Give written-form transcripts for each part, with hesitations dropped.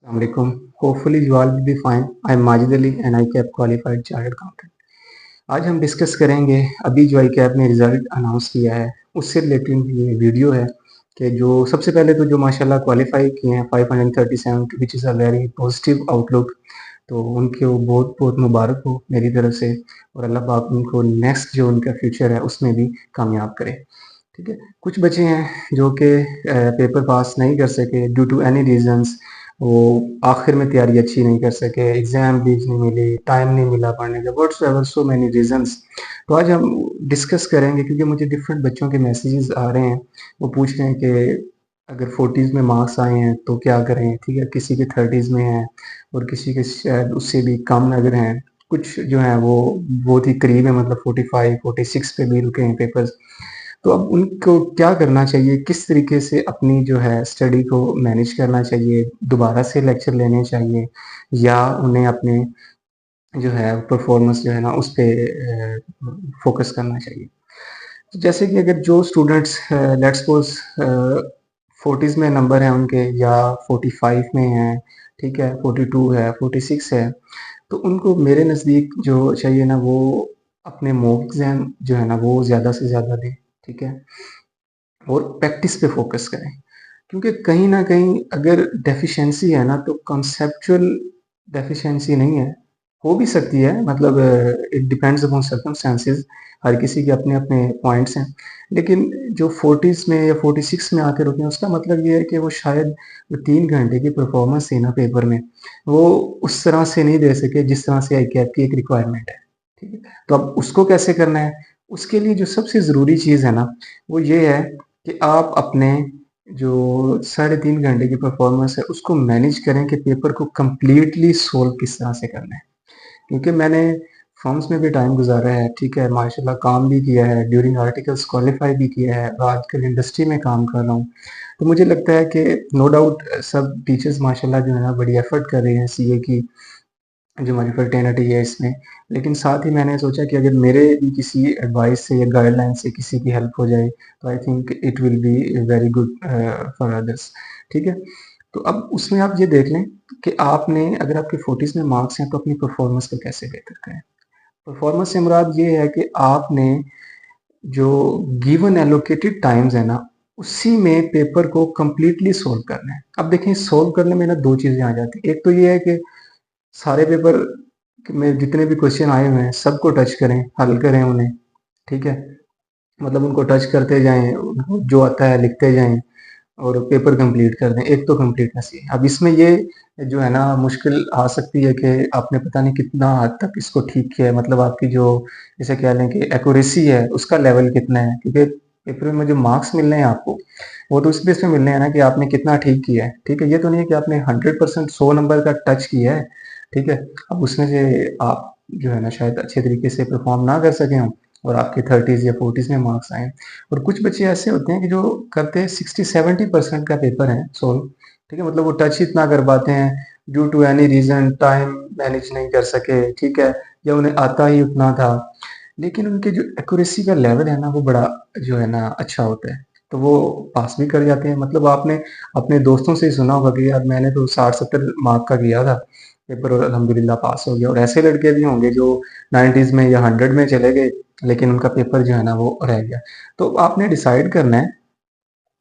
Assalamualaikum. Hopefully you all will be fine. I am Majid Ali and ICAP qualified chartered accountant. आज हम discuss करेंगे अभी जो ICAP ने रिजल्ट अनाउंस किया है उससे रिलेटेड ये वीडियो है कि जो सबसे पहले तो जो माशाल्लाह क्वालिफाई किए हैं 537 which is a very positive outlook. तो उनको बहुत बहुत मुबारक हो मेरी तरफ से और अल्लाह पाक उनको नेक्स्ट जो उनका फ्यूचर है उसमें भी कामयाब करे. ठीक है. कुछ बच्चे हैं जो कि पेपर पास नहीं कर सके ड्यू टू एनी रीजंस. वो आखिर में तैयारी अच्छी नहीं कर सके, एग्जाम लीव नहीं मिली, टाइम नहीं मिला पढ़ने का, व्हाट्सएवर सो मैनी रीजंस. तो आज हम डिस्कस करेंगे क्योंकि मुझे डिफरेंट बच्चों के मैसेजेस आ रहे हैं. वो पूछ रहे हैं कि अगर 40s में मार्क्स आए हैं तो क्या करें. ठीक है. किसी के 30s में हैं और किसी के शायद उससे भी कम अगर हैं. कुछ जो है वो बहुत ही करीब है, मतलब 45 46 पे भी रुके हैं पेपर्स. तो अब उनको क्या करना चाहिए, किस तरीके से अपनी जो है स्टडी को मैनेज करना चाहिए, दोबारा से लेक्चर लेने चाहिए या उन्हें अपने जो है परफॉर्मेंस जो है ना उस पे फोकस करना चाहिए. तो जैसे कि अगर जो स्टूडेंट्स लेट्स सपोज 40s में नंबर है उनके या 45 में हैं, ठीक है, 42 है, 46 है, तो उनको मेरे नज़दीक जो चाहिए ना वो अपने मॉक एग्ज़ाम जो है ना वो ज़्यादा से ज़्यादा दें. ठीक है. और प्रैक्टिस पे फोकस करें क्योंकि कहीं ना कहीं अगर डेफिशिएंसी है ना तो कॉन्सेप्चुअल डेफिशिएंसी नहीं है. हो भी सकती है, मतलब इट डिपेंड्स अपॉन सर्कमस्टेंसेस. हर किसी के अपने अपने पॉइंट्स हैं. लेकिन जो 40s में या 46 में आके रुके हैं उसका मतलब ये है कि वो शायद वो 3 घंटे की परफॉर्मेंस थी ना पेपर में, वो उस तरह से नहीं दे सके जिस तरह से आई कैप की एक रिक्वायरमेंट है. ठीक है. तो अब उसको कैसे करना है, उसके लिए जो सबसे ज़रूरी चीज़ है ना वो ये है कि आप अपने जो 3.5 घंटे की परफॉर्मेंस है उसको मैनेज करें कि पेपर को कंप्लीटली सोल्व किस तरह से करना है. क्योंकि मैंने फर्म्स में भी टाइम गुजारा है, ठीक है, माशाल्लाह काम भी किया है, ड्यूरिंग आर्टिकल्स क्वालिफाई भी किया है और आजकल इंडस्ट्री में काम कर रहा हूँ. तो मुझे लगता है कि नो डाउट सब टीचर्स माशाल्लाह जो है ना बड़ी एफर्ट कर रहे हैं सीए की जो हमारी फर्टेनिटी है इसमें. लेकिन साथ ही मैंने सोचा कि अगर मेरे भी किसी एडवाइस से या गाइडलाइन से किसी की हेल्प हो जाए तो I think it will be very good for others. ठीक है. तो अब उसमें आप ये देख लें कि आपने अगर आपके 40s में मार्क्स हैं तो अपनी परफॉर्मेंस को कैसे बेहतर करें. परफॉर्मेंस से मुराद ये है कि आपने जो गिवन एलोकेटेड टाइम्स है ना उसी में पेपर को कंप्लीटली सोल्व करना है. अब देखें सोल्व करने में ना दो चीजें आ जाती हैं. एक तो ये है कि सारे पेपर में जितने भी क्वेश्चन आए हुए हैं सबको टच करें, हल करें उन्हें. ठीक है. मतलब उनको टच करते जाएं, उनको जो आता है लिखते जाएं और पेपर कंप्लीट कर दें. एक तो कंप्लीटनेस ही. अब इसमें ये जो है ना मुश्किल आ सकती है कि आपने पता नहीं कितना हद तक इसको ठीक किया है, मतलब आपकी जो जैसे कह लें कि एक्यूरेसी है उसका लेवल कितना है. क्योंकि पेपर में जो मार्क्स मिलने हैं आपको वो तो उस बेस पे मिलने हैं ना कि आपने कितना ठीक किया है. ठीक है. ये तो नहीं है कि आपने 100% 100 नंबर का टच किया है. ठीक है. अब उसमें से आप जो है ना शायद अच्छे तरीके से परफॉर्म ना कर सके हों और आपके 30s या 40s में मार्क्स आए. और कुछ बच्चे ऐसे होते हैं कि जो करते हैं 60-70% का पेपर है सोल्व. ठीक है. मतलब वो टच इतना कर पाते हैं due to any reason, time manage नहीं कर सके. ठीक है. या उन्हें आता ही उतना था. लेकिन उनके जो एक्यूरेसी का लेवल है ना वो बड़ा जो है ना अच्छा होता है. तो वो पास भी कर जाते हैं. मतलब आपने अपने दोस्तों से ही सुना होगा कि यार मैंने तो 60-70 मार्क का किया था पेपर और अल्हम्दुलिल्लाह पास हो गया. और ऐसे लड़के भी होंगे जो 90s में या 100 में चले गए लेकिन उनका पेपर जो है ना वो रह गया. तो आपने डिसाइड करना है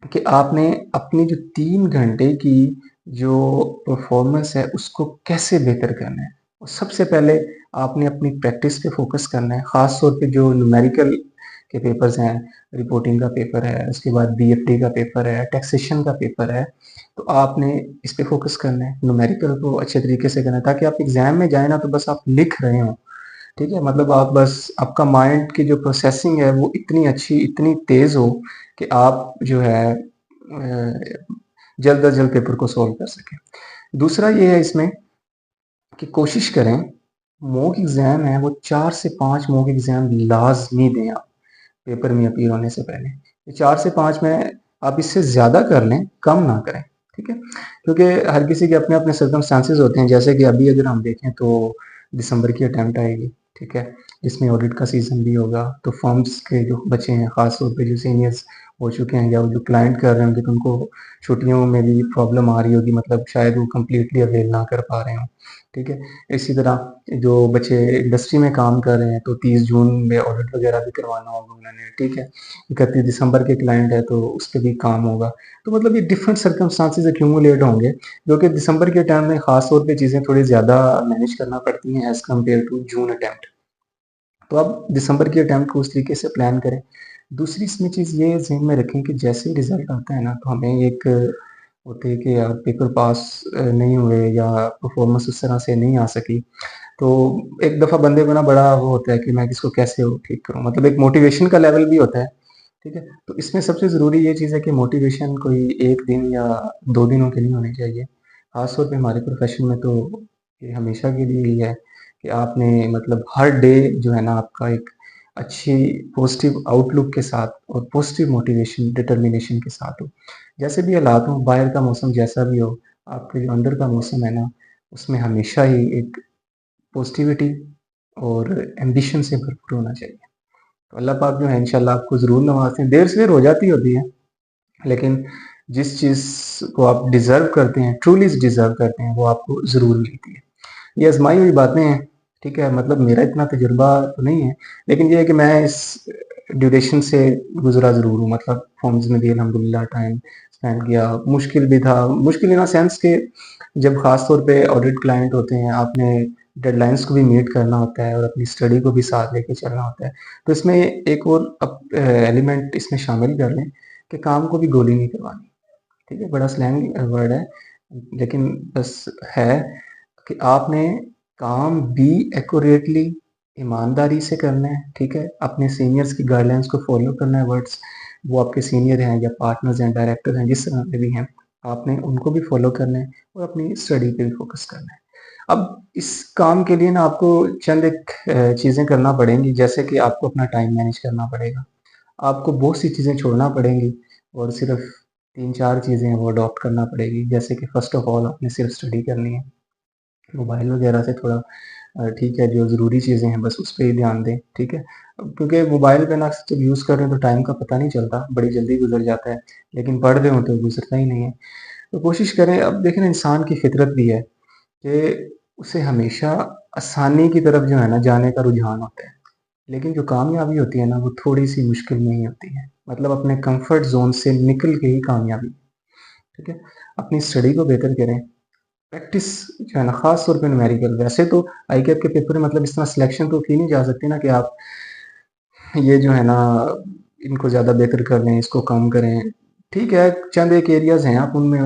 कि आपने अपनी जो 3 घंटे की जो परफॉर्मेंस है उसको कैसे बेहतर करना है. और सबसे पहले आपने अपनी प्रैक्टिस पे फोकस करना है, खास तौर पे जो न्यूमेरिकल के पेपर्स हैं, रिपोर्टिंग का पेपर है, उसके बाद बीएफडी का पेपर है, टैक्सेशन का पेपर है. तो आपने इस पे फोकस करना है, न्यूमेरिकल को अच्छे तरीके से करना है ताकि आप एग्जाम में जाए ना तो बस आप लिख रहे हो. ठीक है. मतलब आप बस आपका माइंड की जो प्रोसेसिंग है वो इतनी अच्छी इतनी तेज हो कि आप जो है जल्द अज जल्द पेपर को सॉल्व कर सकें. दूसरा ये है इसमें कि कोशिश करें मॉक एग्जाम है वो 4 से 5 मॉक एग्जाम लाजमी दें आप पेपर में अपीयर होने से पहले. ये 4 से 5 में आप इससे ज्यादा कर लें, कम ना करें. ठीक है. क्योंकि हर किसी के अपने अपने सर्कमस्टांसेस होते हैं. जैसे कि अभी अगर हम देखें तो दिसंबर की अटेम्प्ट आएगी. ठीक है. जिसमें ऑडिट का सीजन भी होगा. तो फर्म्स के जो बच्चे हैं खास तौर पे जो सीनियर्स हो चुके हैं, या वो जो क्लाइंट कर रहे होंगे तो उनको छुट्टियों में भी प्रॉब्लम आ रही होगी, मतलब शायद वो कंप्लीटली अवेल ना कर पा रहे हों। ठीक है, इसी तरह जो बच्चे इंडस्ट्री में काम कर रहे हैं तो 30 जून में ऑडिट वगैरह भी करवाना होगा उन्होंने। ठीक है, 31 दिसंबर के क्लाइंट है तो उस पर भी काम होगा। तो मतलब ये डिफरेंट सर्कमस्टांसेस एक्यूमुलेट होंगे, जो कि दिसंबर के टाइम में खास तौर पे चीज़ें थोड़ी ज़्यादा मैनेज करना पड़ती हैं as compare to June attempt. तो आप दिसंबर के अटेम्प्ट को उस तरीके से प्लान करें। दूसरी इसमें चीज़ ये ज़हन में रखें कि जैसे ही रिज़ल्ट आता है ना, तो हमें एक होती है कि यार पेपर पास नहीं हुए या परफॉर्मेंस उस तरह से नहीं आ सकी, तो एक दफ़ा बंदे को ना बड़ा वो होता है कि मैं इसको कैसे वो ठीक करूँ, मतलब एक मोटिवेशन का लेवल भी होता है। ठीक है, तो इसमें सबसे ज़रूरी ये चीज़ है कि मोटिवेशन कोई 1 दिन या 2 दिनों के लिए होनी चाहिए। ख़ास तौर पे हमारे प्रोफ़ेशन में तो ये हमेशा के लिए ही है कि आपने मतलब हर डे जो है ना आपका एक अच्छी पॉज़िटिव आउटलुक के साथ और पॉज़िटिव मोटिवेशन, डिटर्मिनेशन के साथ हो। जैसे भी हालात हों, बाहर का मौसम जैसा भी हो, आपके जो अंदर का मौसम है ना, उसमें हमेशा ही एक पॉज़िटिविटी और एम्बिशन से भरपूर होना चाहिए। तो अल्लाह पाक जो है इंशाल्लाह आपको ज़रूर नवाज़ें। देर सवेर हो जाती होती है, लेकिन जिस चीज़ को आप डिज़र्व करते हैं, ट्रूली डिज़र्व करते हैं, वो आपको ज़रूर मिलती है। ये आज़माई हुई बातें हैं, ठीक है? मतलब मेरा इतना तजुर्बा तो नहीं है, लेकिन ये है कि मैं इस ड्यूरेशन से गुज़रा ज़रूर हूँ। मतलब फॉर्म्स में भी अल्हम्दुलिल्लाह टाइम स्पेंड किया। मुश्किल भी था, मुश्किल इन अ सेंस कि जब ख़ास तौर पे ऑडिट क्लाइंट होते हैं, आपने डेडलाइन्स को भी मीट करना होता है और अपनी स्टडी को भी साथ लेके चलना होता है। तो इसमें एक और एलिमेंट इसमें शामिल कर लें कि काम को भी गोली नहीं करवानी। ठीक है, बड़ा स्लैंग वर्ड है, लेकिन बस है कि आपने काम भी एक्यूरेटली, ईमानदारी से करना है। ठीक है, अपने सीनियर्स की गाइडलाइंस को फॉलो करना है। वर्ड्स वो आपके सीनियर हैं या पार्टनर्स हैं, डायरेक्टर हैं, जिस तरह के भी हैं, आपने उनको भी फॉलो करना है और अपनी स्टडी पे भी फोकस करना है। अब इस काम के लिए ना आपको चंद एक चीज़ें करना पड़ेंगी, जैसे कि आपको अपना टाइम मैनेज करना पड़ेगा। आपको बहुत सी चीज़ें छोड़ना पड़ेंगी और सिर्फ़ 3-4 चीज़ें हैं वो अडॉप्ट करना पड़ेगी। जैसे कि फ़र्स्ट ऑफ ऑल आपने सिर्फ़ स्टडी करनी है। मोबाइल वगैरह से थोड़ा ठीक है, जो ज़रूरी चीज़ें हैं बस उस पे ही ध्यान दें, ठीक है? क्योंकि मोबाइल पे ना जब यूज़ कर रहे हैं तो टाइम का पता नहीं चलता, बड़ी जल्दी गुज़र जाता है, लेकिन पढ़ रहे हों तो गुज़रता ही नहीं है। तो कोशिश करें, अब देखें ना इंसान की फ़ितरत भी है कि उसे हमेशा आसानी की तरफ जो है ना जाने का रुझान होता है। लेकिन जो कामयाबी होती है ना वो थोड़ी-सी मुश्किल में ही होती है। मतलब अपने कम्फ़र्ट ज़ोन से निकल के ही कामयाबी, ठीक है? अपनी स्टडी को बेहतर करें। प्रैक्टिस जो है ना ख़ास तौर पे न्यूमेरिकल, वैसे तो आईकैप के पेपर में मतलब इस तरह सिलेक्शन तो की नहीं जा सकती ना कि आप ये जो है ना इनको ज़्यादा बेहतर कर लें, इसको कम करें। ठीक है, चंद एक एरियाज़ हैं आप उनमें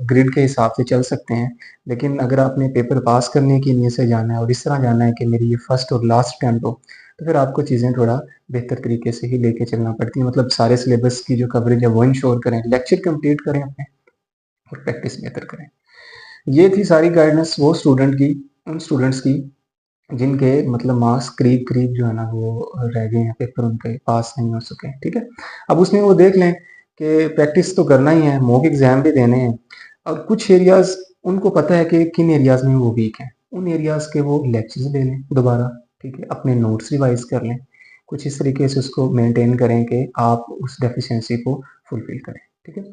ग्रिड के हिसाब से चल सकते हैं। लेकिन अगर आपने पेपर पास करने की नीयत से जाना है और इस तरह जाना है कि मेरी ये फर्स्ट और लास्ट अटेम्प्ट हो, तो फिर आपको चीज़ें थोड़ा बेहतर तरीके से ही लेके चलना पड़ती हैं। मतलब सारे सिलेबस की जो कवरेज है वो इंश्योर करें, लेक्चर कंप्लीट करें अपने और प्रैक्टिस बेहतर करें। ये थी सारी गाइडेंस वो स्टूडेंट की, उन स्टूडेंट्स की जिनके मतलब मार्क्स करीब-करीब जो है ना वो रह गए हैं, पेपर उनके पास नहीं हो सके, ठीक है? अब उसमें वो देख लें कि प्रैक्टिस तो करना ही है, मॉक एग्ज़ाम भी देने हैं और कुछ एरियाज़ उनको पता है कि किन एरियाज़ में वो वीक हैं, उन एरियाज़ के वो लेक्चर्स ले लें दोबारा, ठीक है? अपने नोट्स रिवाइज़ कर लें, कुछ इस तरीके से उसको मेंटेन करें कि आप उस डेफिशिएंसी को फुलफ़िल करें, ठीक है?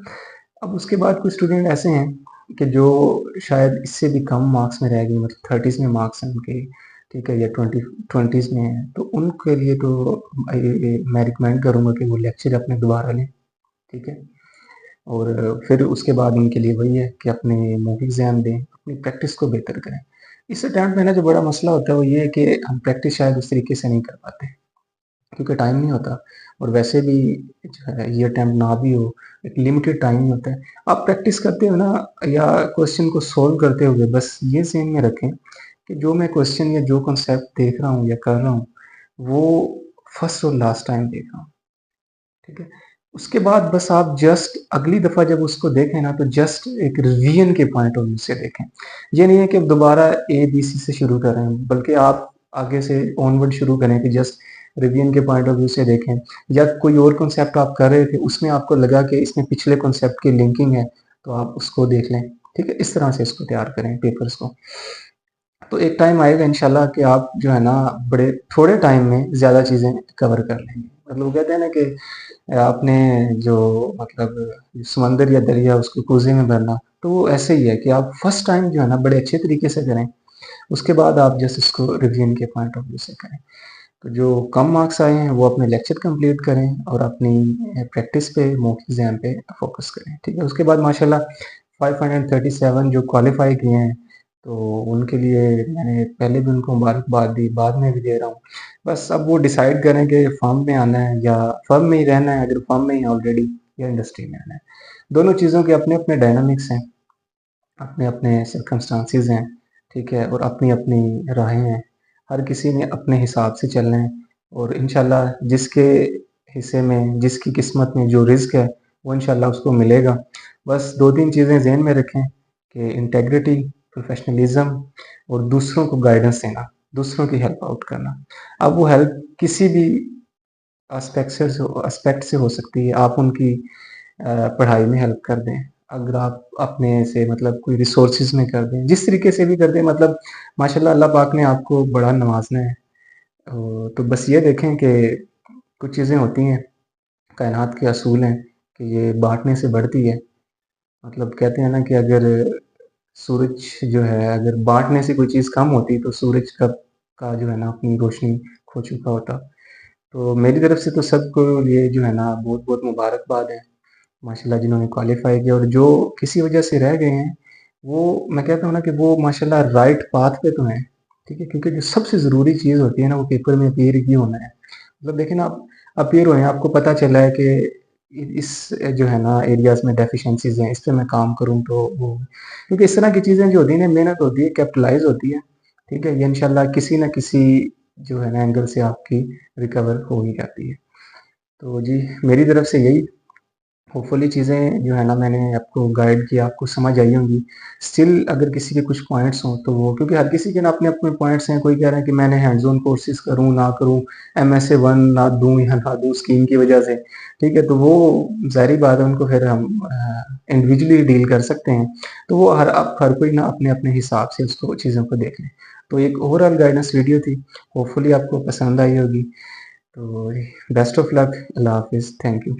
अब उसके बाद कुछ स्टूडेंट ऐसे हैं कि जो शायद इससे भी कम मार्क्स में रह गए, मतलब 30s में मार्क्स हैं उनके, ठीक है, या 20s में हैं, तो उनके लिए तो मैं रिकमेंड करूँगा कि वो लेक्चर अपने दोबारा लें, ठीक है? और फिर उसके बाद उनके लिए वही है कि अपने मॉक एग्ज़ाम दें, अपनी प्रैक्टिस को बेहतर करें। इस अटेम्प्ट में ना जो बड़ा मसला होता है वो ये है कि हम प्रैक्टिस शायद उस तरीके से नहीं कर पाते। क्योंकि टाइम नहीं होता और वैसे भी जो है ये अटेम्प्ट ना भी हो, एक लिमिटेड टाइम ही होता है। आप प्रैक्टिस करते हो ना या क्वेश्चन को सॉल्व करते हुए बस ये ज़हन में रखें कि जो मैं क्वेश्चन या जो कॉन्सेप्ट देख रहा हूँ या कर रहा हूँ, वो फर्स्ट और लास्ट टाइम देख रहा हूँ, ठीक है? उसके बाद बस आप जस्ट अगली दफ़ा जब उसको देखें ना तो जस्ट एक रिवीजन के पॉइंट ऑफ व्यू से देखें। ये नहीं है कि अब दोबारा ए, बी, सी से शुरू कर रहे हैं, बल्कि आप आगे से ऑनवर्ड शुरू करें कि जस्ट रिवीजन के पॉइंट ऑफ व्यू से देखें, या कोई और कॉन्सेप्ट आप कर रहे थे, उसमें आपको लगा कि इसमें पिछले कॉन्सेप्ट की लिंकिंग है, तो आप उसको देख लें, ठीक है? इस तरह से इसको तैयार करें पेपर्स को। तो एक टाइम आएगा इंशाल्लाह कि आप जो है ना बड़े थोड़े टाइम में ज़्यादा चीज़ें कवर कर लेंगे। मतलब वो कहते हैं ना कि आपने जो मतलब समंदर या दरिया उसको कोज़े में भरना, तो वो ऐसे ही है कि आप फर्स्ट टाइम जो है ना बड़े अच्छे तरीके से करें, उसके बाद आप जस्ट इसको रिवीजन के पॉइंट ऑफ व्यू से करें। तो जो कम मार्क्स आए हैं वो अपने लेक्चर कंप्लीट करें और अपनी प्रैक्टिस पे मॉक एग्जाम पे फोकस करें, ठीक है। उसके बाद माशाल्लाह 537 जो क्वालिफाई किए हैं, तो उनके लिए मैंने पहले भी उनको मुबारकबाद दी, बाद में भी दे रहा हूँ। बस अब वो डिसाइड करें कि फर्म में आना है या फर्म में ही रहना है, अगर फर्म में ही ऑलरेडी, या इंडस्ट्री में आना है। दोनों चीज़ों के अपने अपने डायनामिक्स हैं, अपने अपने सर्कमस्टांसिस हैं, ठीक है, और अपनी अपनी राहें हैं। हर किसी ने अपने हिसाब से चलना है और इंशाल्लाह जिसके हिस्से में, जिसकी किस्मत में जो रिज़्क है, वो इंशाल्लाह उसको मिलेगा। बस 2-3 चीज़ें ज़हन में रखें कि इंटेग्रिटी, प्रोफ़ेशनलिज़्म और दूसरों को गाइडेंस देना, दूसरों की हेल्प आउट करना। अब वो हेल्प किसी भी एस्पेक्ट से हो सकती है। आप उनकी पढ़ाई में हेल्प कर दें, अगर आप अपने से मतलब कोई रिसोर्सेज़ में कर दें, जिस तरीके से भी कर दें, मतलब माशाल्लाह अल्लाह पाक ने आपको बड़ा नवाज़ना है। तो बस ये देखें कि कुछ चीज़ें होती हैं, कायनात के असूल हैं कि ये बाँटने से बढ़ती है। मतलब कहते हैं ना कि अगर सूरज जो है, अगर बाँटने से कोई चीज़ कम होती तो सूरज कब का जो है ना अपनी रोशनी खो चुका होता। तो मेरी तरफ से तो सबको ये जो है ना बहुत-बहुत मुबारकबाद है, माशाल्लाह जिन्होंने क्वालीफ़ाई किया, और जो किसी वजह से रह गए हैं, वो मैं कहता हूँ ना कि वो माशाल्लाह राइट पाथ पे तो हैं, ठीक है? क्योंकि जो सबसे ज़रूरी चीज़ होती है ना, वो पेपर में अपीयर ही होना है। मतलब देखिए ना, आप अपीयर हुए हैं, आपको पता चला है कि इस जो है ना एरियाज़ में डेफिशिएंसीज़ हैं, इस पे मैं काम करूँ तो वो, क्योंकि इस तरह की चीज़ें जो होती हैं ना, मेहनत होती है, कैपिटलाइज़ होती है, ठीक है? ये इंशाल्लाह किसी न किसी जो है ना एंगल से आपकी रिकवर हो ही जाती है। तो जी, मेरी तरफ से यही, होपफुली चीज़ें जो है ना मैंने आपको गाइड किया, आपको समझ आई होंगी। स्टिल अगर किसी के कुछ पॉइंट्स हों तो वो, क्योंकि हर किसी के ना अपने-अपने पॉइंट्स हैं, कोई कह रहा है कि मैंने हैंड्स ऑन कोर्सेज़ करूँ, ना करूँ, एमएसए 1 ना दूँ या ना दूँ स्कीम की वजह से, ठीक है? तो वो ज़ाहिर-सी बात है, उनको फिर हम इंडिविजुअली डील कर सकते हैं। तो वो हर कोई ना अपने-अपने हिसाब से उसको चीज़ों को देख लें। तो एक ओवरऑल गाइडेंस वीडियो थी, होपफुली आपको पसंद आई होगी। तो बेस्ट ऑफ लक, अल्लाह हाफ़िज़, थैंक यू।